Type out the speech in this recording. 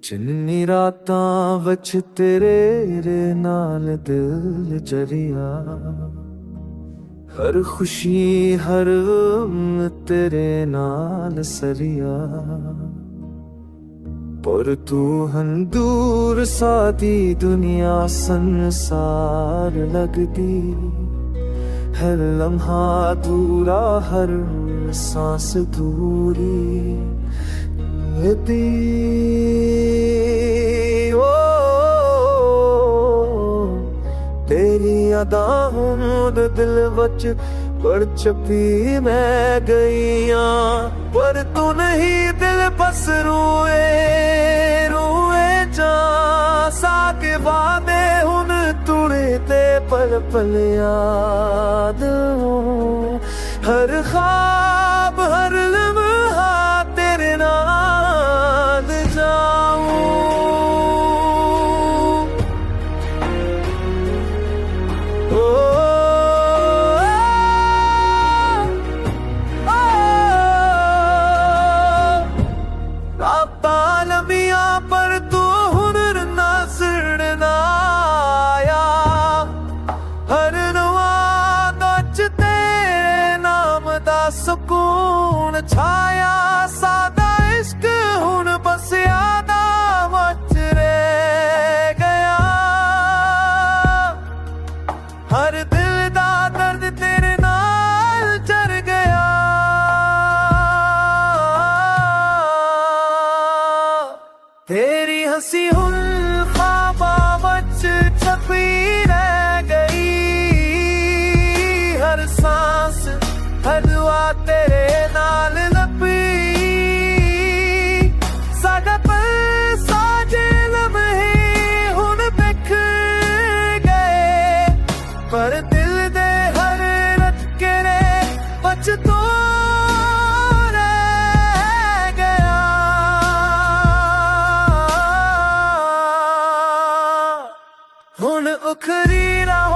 ਜਿੰਨੀ ਰਾਤਾਂ ਵਿੱਚ ਤੇਰੇ ਨਾਲ ਦਿਲ ਜਰਿਆ, ਹਰ ਖੁਸ਼ੀ ਹਰ ਤੇਰੇ ਨਾਲ ਸਰਿਆ। ਪਰ ਤੂੰ ਹਨ ਦੂਰ ਸਾਡੀ ਦੁਨੀਆ ਸੰਸਾਰ ਲੱਗਦੀ, ਹਰ ਲਮਹਾ ਦੂਰਾ ਹਰ सांस दूरी दी। ओ तेरी अदाओं दिल वच पर छपी मैं गईया, पर तू नहीं दिल बस रोए रोए जा साके वादे हुन तुड़े ते पल पल याद। हर ख्वाब हर लम्हा तेरे नाल जाऊं। ओ, राता लम्बियां पर तू हुनर नाज़र ना आया, हर नवा दच सुकून छाया। सादा इश्क हुन बस यादा वच रह गया, हर दिल दा दर्द तेरे नाल चर गया। तेरी हंसी हुन ख्वाबा वच छपी रह गई, हर सांस हर दुआ तेरे नाल लपी। साडा पल साजे लम्हे हुन बिखर गए, पर दिल दे हर रटके ने बच तो रह गया। हुन उखरी राह